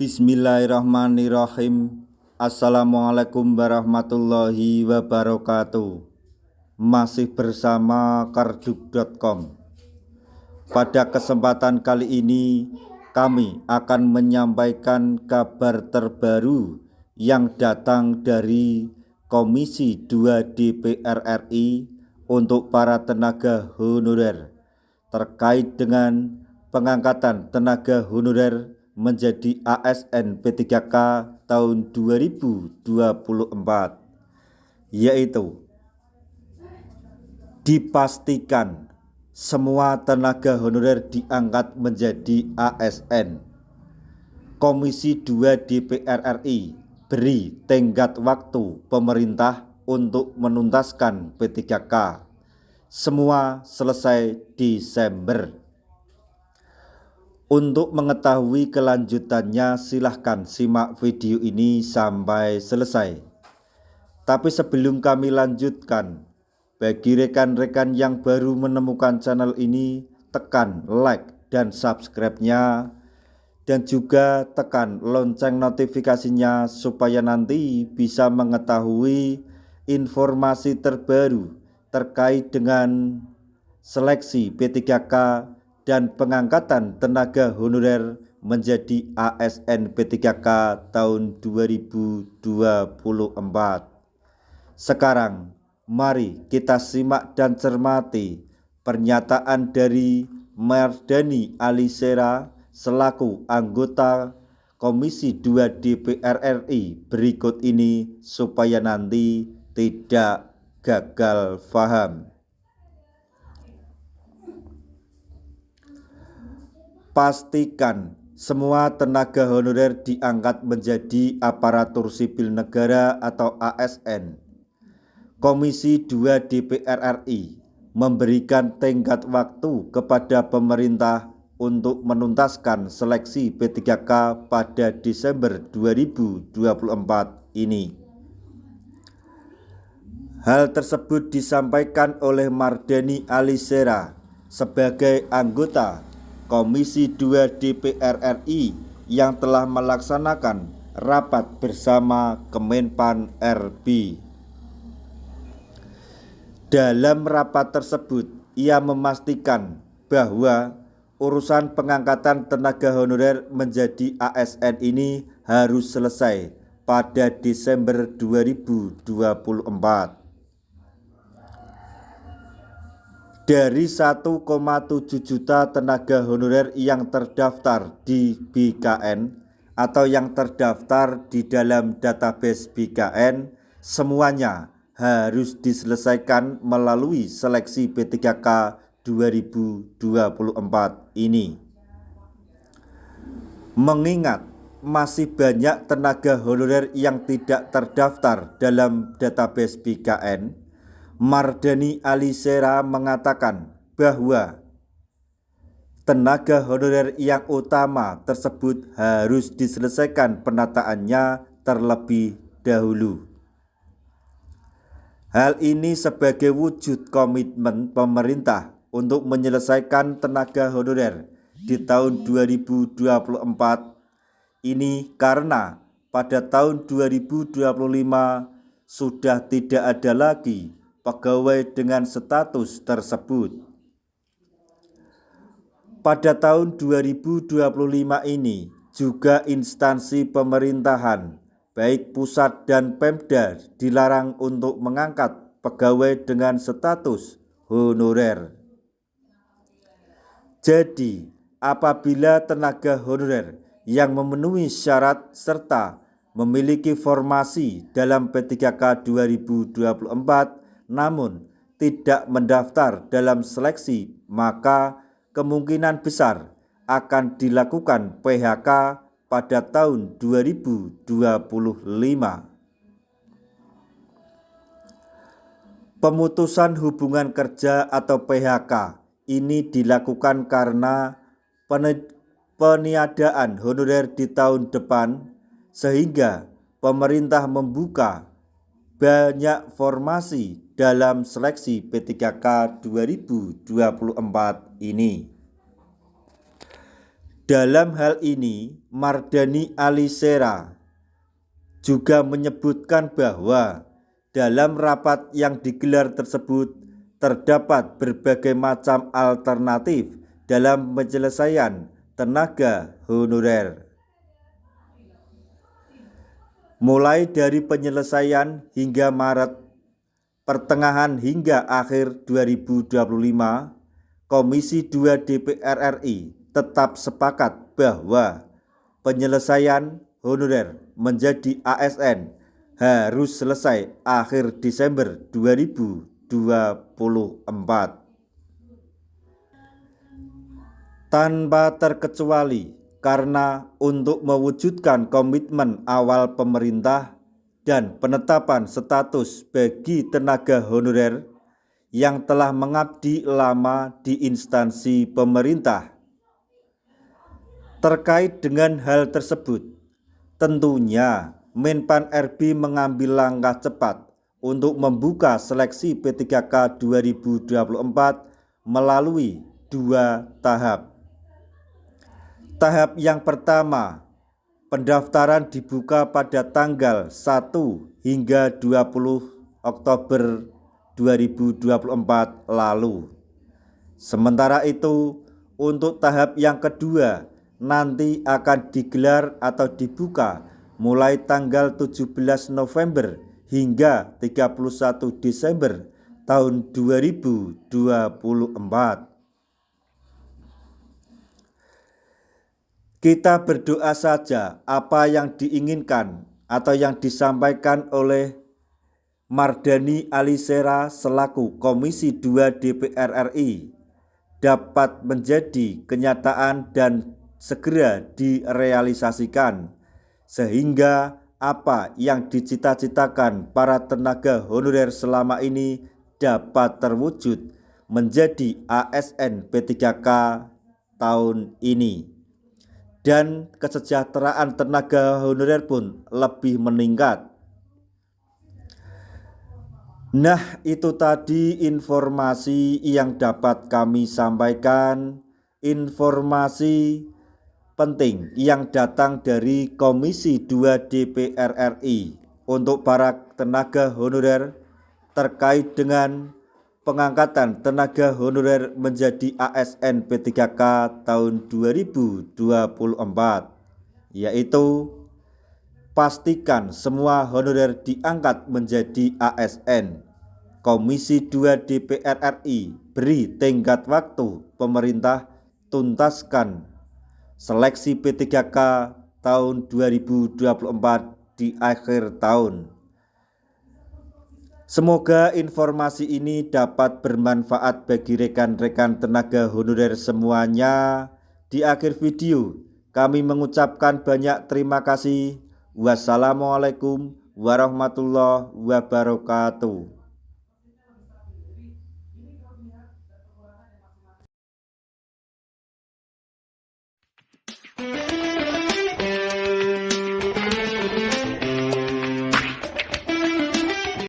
Bismillahirrahmanirrahim. Assalamualaikum warahmatullahi wabarakatuh. Masih bersama kardug.com. Pada kesempatan kali ini kami akan menyampaikan kabar terbaru yang datang dari Komisi 2 DPR RI untuk para tenaga honorer terkait dengan pengangkatan tenaga honorer menjadi ASN P3K tahun 2024, yaitu dipastikan semua tenaga honorer diangkat menjadi ASN. Komisi 2 DPR RI beri tenggat waktu pemerintah untuk menuntaskan P3K. Semua selesai Desember. Untuk mengetahui kelanjutannya silahkan simak video ini sampai selesai. Tapi sebelum kami lanjutkan, bagi rekan-rekan yang baru menemukan channel ini, tekan like dan subscribe-nya, dan juga tekan lonceng notifikasinya supaya nanti bisa mengetahui informasi terbaru terkait dengan seleksi P3K dan pengangkatan tenaga honorer menjadi ASN P3K tahun 2024. Sekarang mari kita simak dan cermati pernyataan dari Mardhani Alisera selaku anggota Komisi 2 DPR RI berikut ini supaya nanti tidak gagal paham. Pastikan semua tenaga honorer diangkat menjadi aparatur sipil negara atau ASN. Komisi 2 DPR RI memberikan tenggat waktu kepada pemerintah untuk menuntaskan seleksi P3K pada Desember 2024 ini. Hal tersebut disampaikan oleh Mardhani Alisera sebagai anggota Komisi 2 DPR RI yang telah melaksanakan rapat bersama Kemenpan RB. Dalam rapat tersebut, ia memastikan bahwa urusan pengangkatan tenaga honorer menjadi ASN ini harus selesai pada Desember 2024. Dari 1,7 juta tenaga honorer yang terdaftar di BKN atau yang terdaftar di dalam database BKN, semuanya harus diselesaikan melalui seleksi P3K 2024 ini. Mengingat masih banyak tenaga honorer yang tidak terdaftar dalam database BKN, Mardhani Alisera mengatakan bahwa tenaga honorer yang utama tersebut harus diselesaikan penataannya terlebih dahulu. Hal ini sebagai wujud komitmen pemerintah untuk menyelesaikan tenaga honorer di tahun 2024 ini karena pada tahun 2025 sudah tidak ada lagi pegawai dengan status tersebut. Pada tahun 2025 ini juga instansi pemerintahan baik pusat dan Pemda dilarang untuk mengangkat pegawai dengan status honorer. Jadi, apabila tenaga honorer yang memenuhi syarat serta memiliki formasi dalam P3K 2024 namun tidak mendaftar dalam seleksi, maka kemungkinan besar akan dilakukan PHK pada tahun 2025. Pemutusan hubungan kerja atau PHK ini dilakukan karena peniadaan honorer di tahun depan, sehingga pemerintah membuka banyak formasi dalam seleksi P3K 2024 ini. Dalam hal ini, Mardhani Alisera juga menyebutkan bahwa dalam rapat yang digelar tersebut terdapat berbagai macam alternatif dalam penyelesaian tenaga honorer. Mulai dari penyelesaian hingga Maret, pertengahan hingga akhir 2025, Komisi 2 DPR RI tetap sepakat bahwa penyelesaian honorer menjadi ASN harus selesai akhir Desember 2024. Tanpa terkecuali, karena untuk mewujudkan komitmen awal pemerintah dan penetapan status bagi tenaga honorer yang telah mengabdi lama di instansi pemerintah. Terkait dengan hal tersebut, tentunya Menpan RB mengambil langkah cepat untuk membuka seleksi P3K 2024 melalui 2 tahap. Tahap yang pertama, pendaftaran dibuka pada tanggal 1 hingga 20 Oktober 2024 lalu. Sementara itu, untuk tahap yang kedua nanti akan digelar atau dibuka mulai tanggal 17 November hingga 31 Desember tahun 2024. Kita berdoa saja apa yang diinginkan atau yang disampaikan oleh Mardhani Alisera selaku Komisi 2 DPR RI dapat menjadi kenyataan dan segera direalisasikan, sehingga apa yang dicita-citakan para tenaga honorer selama ini dapat terwujud menjadi ASN P3K tahun ini. Dan kesejahteraan tenaga honorer pun lebih meningkat. Nah, itu tadi informasi yang dapat kami sampaikan, informasi penting yang datang dari Komisi 2 DPR RI untuk para tenaga honorer terkait dengan pengangkatan tenaga honorer menjadi ASN P3K tahun 2024, yaitu pastikan semua honorer diangkat menjadi ASN. Komisi 2 DPR RI beri tenggat waktu pemerintah tuntaskan seleksi P3K tahun 2024 di akhir tahun. Semoga informasi ini dapat bermanfaat bagi rekan-rekan tenaga honorer semuanya. Di akhir video, kami mengucapkan banyak terima kasih. Wassalamualaikum warahmatullahi wabarakatuh.